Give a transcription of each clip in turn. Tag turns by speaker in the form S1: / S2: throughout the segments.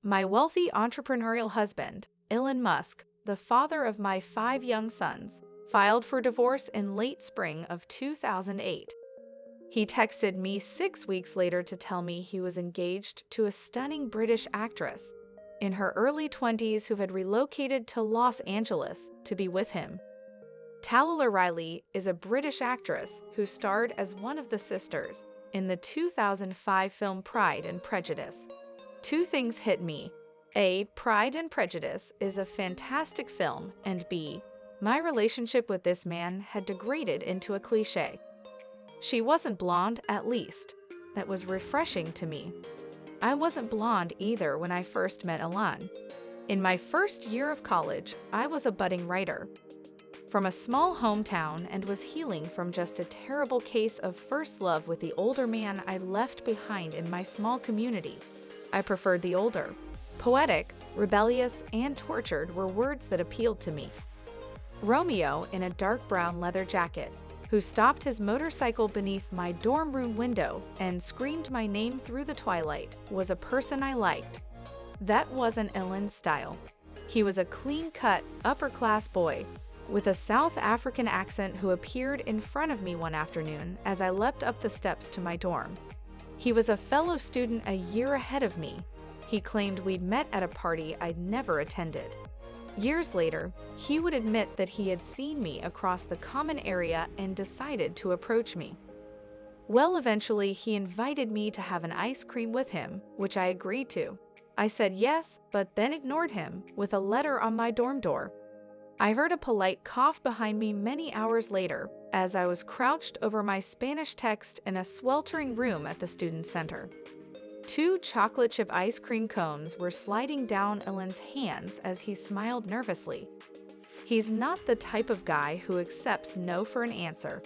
S1: My wealthy entrepreneurial husband, Elon Musk, the father of my 5 young sons, filed for divorce in late spring of 2008. He texted me 6 weeks later to tell me he was engaged to a stunning British actress in her early 20s who had relocated to Los Angeles to be with him. Taylor Riley is a British actress who starred as one of the sisters in the 2005 film Pride and Prejudice. Two things hit me. A. Pride and Prejudice is a fantastic film, and B. My relationship with this man had degraded into a cliché. She wasn't blonde, at least. That was refreshing to me. I wasn't blonde either when I first met Elon. In my first year of college, I was a budding writer from a small hometown and was healing from just a terrible case of first love with the older man I left behind in my small community. I preferred the older. Poetic, rebellious, and tortured were words that appealed to me. Romeo, in a dark brown leather jacket, who stopped his motorcycle beneath my dorm room window and screamed my name through the twilight, was a person I liked. That wasn't Elon's style. He was a clean-cut, upper-class boy with a South African accent who appeared in front of me one afternoon as I leapt up the steps to my dorm. He was a fellow student a year ahead of me. He claimed we'd met at a party I'd never attended. Years later, he would admit that he had seen me across the common area and decided to approach me. Well, eventually, he invited me to have an ice cream with him, which I agreed to. I said yes, but then ignored him with a letter on my dorm door. I heard a polite cough behind me many hours later as I was crouched over my Spanish text in a sweltering room at the student center. 2 chocolate chip ice cream cones were sliding down Elon's hands as he smiled nervously. He's not the type of guy who accepts no for an answer.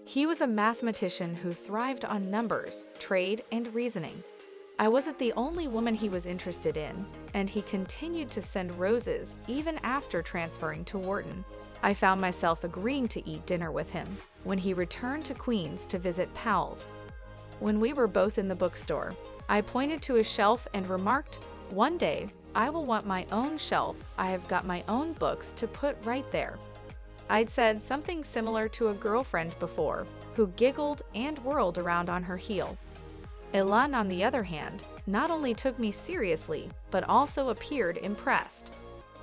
S1: He was a mathematician who thrived on numbers, trade, and reasoning. I wasn't the only woman he was interested in, and he continued to send roses even after transferring to Wharton. I found myself agreeing to eat dinner with him when he returned to Queens to visit pals. When we were both in the bookstore, I pointed to a shelf and remarked, "One day, I will want my own shelf. I have got my own books to put right there." I'd said something similar to a girlfriend before, who giggled and whirled around on her heel. Elon, on the other hand, not only took me seriously, but also appeared impressed.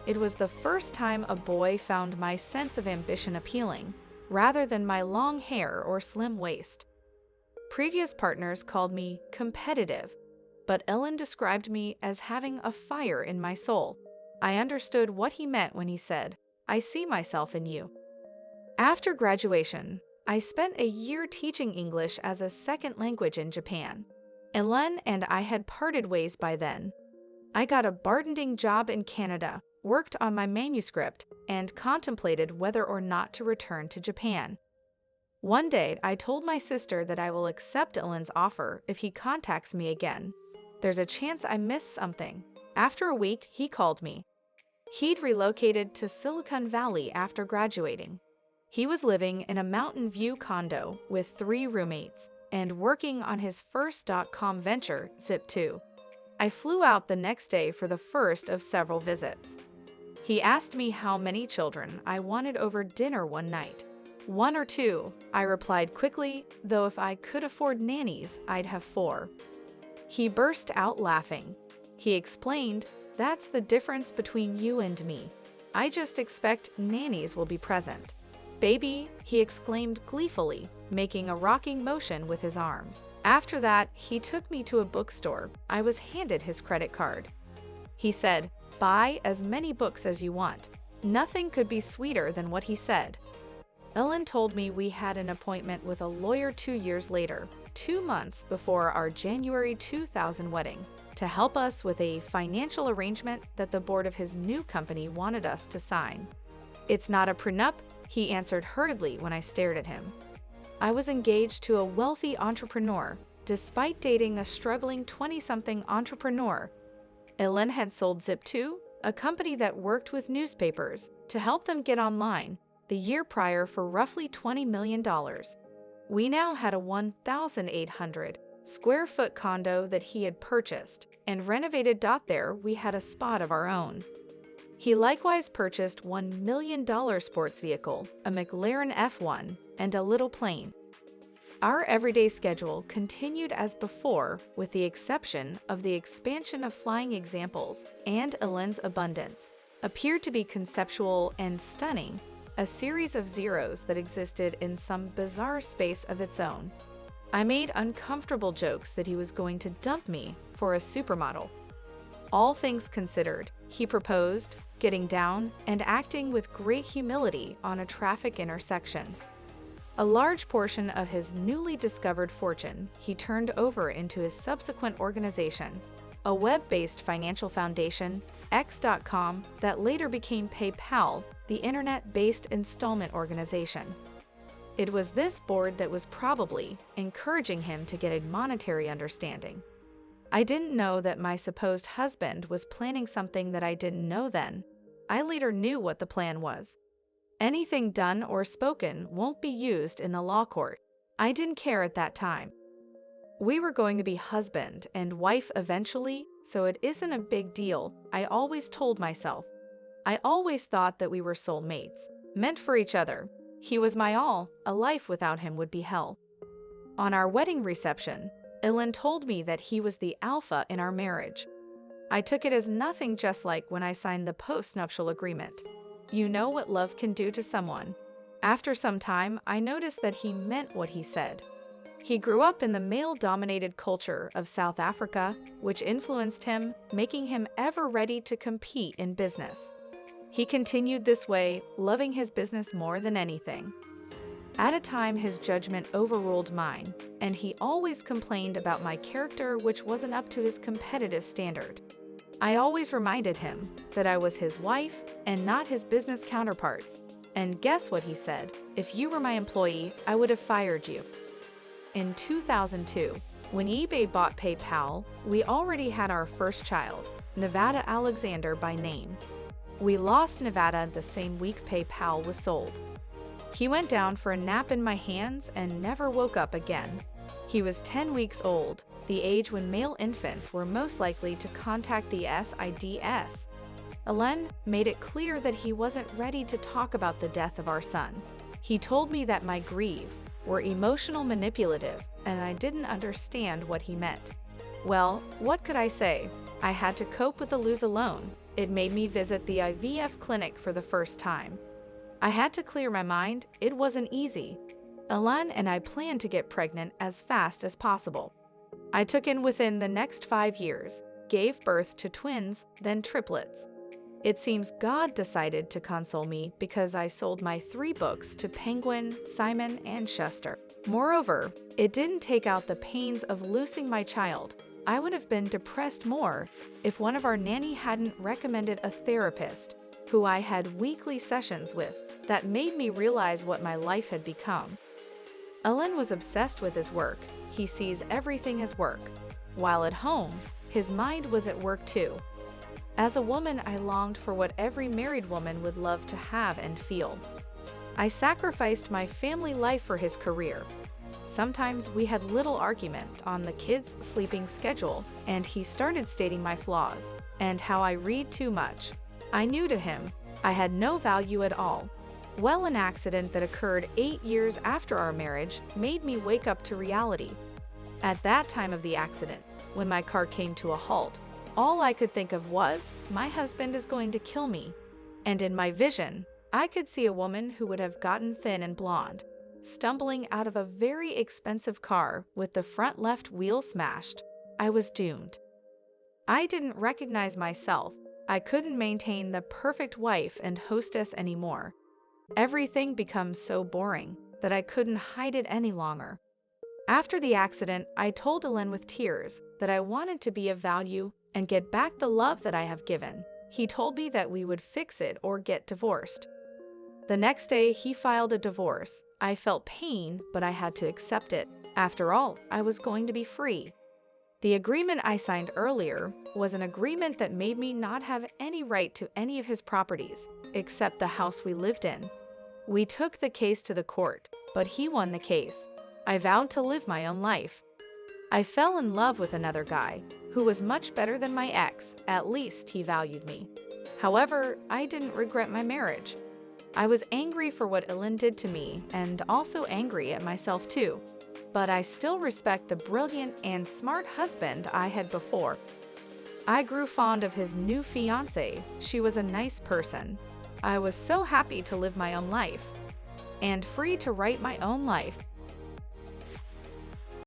S1: It was the first time a boy found my sense of ambition appealing, rather than my long hair or slim waist. Previous partners called me competitive, but Elon described me as having a fire in my soul. I understood what he meant when he said, "I see myself in you." After graduation, I spent a year teaching English as a second language in Japan. Elon and I had parted ways by then. I got a bartending job in Canada, worked on my manuscript, and contemplated whether or not to return to Japan. One day, I told my sister that I will accept Elon's offer if he contacts me again. There's a chance I missed something. After a week, he called me. He'd relocated to Silicon Valley after graduating. He was living in a Mountain View condo with 3 roommates and working on his first .com venture, Zip2. I flew out the next day for the first of several visits. He asked me how many children I wanted over dinner one night. 1 or 2, I replied quickly, though if I could afford nannies, I'd have 4. He burst out laughing. He explained, "That's the difference between you and me. I just expect nannies will be present." "Baby," he exclaimed gleefully, making a rocking motion with his arms. After that, he took me to a bookstore. I was handed his credit card. He said, "Buy as many books as you want." Nothing could be sweeter than what he said. Elon told me we had an appointment with a lawyer 2 years later, 2 months before our January 2000 wedding, to help us with a financial arrangement that the board of his new company wanted us to sign. "It's not a prenup," he answered hurriedly when I stared at him. I was engaged to a wealthy entrepreneur, despite dating a struggling 20-something entrepreneur. Elon had sold Zip2, a company that worked with newspapers, to help them get online, the year prior for roughly $20 million. We now had a 1,800 square foot condo that he had purchased and renovated. There, we had a spot of our own. He likewise purchased $1 million sports vehicle, a McLaren F1, and a little plane. Our everyday schedule continued as before, with the exception of the expansion of flying examples, and Ellen's abundance appeared to be conceptual and stunning, a series of zeros that existed in some bizarre space of its own. I made uncomfortable jokes that he was going to dump me for a supermodel. All things considered, he proposed, getting down and acting with great humility on a traffic intersection. A large portion of his newly discovered fortune he turned over into his subsequent organization, a web-based financial foundation, X.com, that later became PayPal, the internet-based installment organization. It was this board that was probably encouraging him to get a monetary understanding. I didn't know that my supposed husband was planning something that I didn't know then. I later knew what the plan was. Anything done or spoken won't be used in the law court. I didn't care at that time. We were going to be husband and wife eventually, so it isn't a big deal, I always told myself. I always thought that we were soulmates, meant for each other. He was my all, a life without him would be hell. On our wedding reception, Elon told me that he was the alpha in our marriage. I took it as nothing, just like when I signed the post-nuptial agreement. You know what love can do to someone. After some time, I noticed that he meant what he said. He grew up in the male-dominated culture of South Africa, which influenced him, making him ever ready to compete in business. He continued this way, loving his business more than anything. At a time, his judgment overruled mine, and he always complained about my character, which wasn't up to his competitive standard. I always reminded him that I was his wife and not his business counterparts. And guess what he said? If you were my employee, I would have fired you. In 2002, when eBay bought PayPal, we already had our first child, Nevada Alexander by name. We lost Nevada the same week PayPal was sold. He went down for a nap in my hands and never woke up again. He was 10 weeks old, the age when male infants were most likely to contact the SIDS. Elon made it clear that he wasn't ready to talk about the death of our son. He told me that my grief were emotional manipulative, and I didn't understand what he meant. Well, what could I say? I had to cope with the lose alone. It made me visit the IVF clinic for the first time. I had to clear my mind. It wasn't easy. Elon and I planned to get pregnant as fast as possible. I took in within the next 5 years, gave birth to twins, then triplets. It seems God decided to console me because I sold my 3 books to Penguin, Simon, and Schuster. Moreover, it didn't take out the pains of losing my child. I would have been depressed more if one of our nanny hadn't recommended a therapist who I had weekly sessions with that made me realize what my life had become. Elon was obsessed with his work. He sees everything as work. While at home, his mind was at work too. As a woman, I longed for what every married woman would love to have and feel. I sacrificed my family life for his career. Sometimes we had little argument on the kids' sleeping schedule, and he started stating my flaws and how I read too much. I knew to him, I had no value at all. Well, an accident that occurred 8 years after our marriage made me wake up to reality. At that time of the accident, when my car came to a halt, all I could think of was, my husband is going to kill me. And in my vision, I could see a woman who would have gotten thin and blonde, stumbling out of a very expensive car with the front left wheel smashed. I was doomed. I didn't recognize myself. I couldn't maintain the perfect wife and hostess anymore. Everything becomes so boring that I couldn't hide it any longer. After the accident, I told Elon with tears that I wanted to be of value and get back the love that I have given. He told me that we would fix it or get divorced. The next day, he filed a divorce. I felt pain, but I had to accept it. After all, I was going to be free. The agreement I signed earlier was an agreement that made me not have any right to any of his properties, except the house we lived in. We took the case to the court, but he won the case. I vowed to live my own life. I fell in love with another guy who was much better than my ex. At least he valued me. However, I didn't regret my marriage. I was angry for what Elon did to me and also angry at myself too. But I still respect the brilliant and smart husband I had before. I grew fond of his new fiancée. She was a nice person. I was so happy to live my own life and free to write my own life.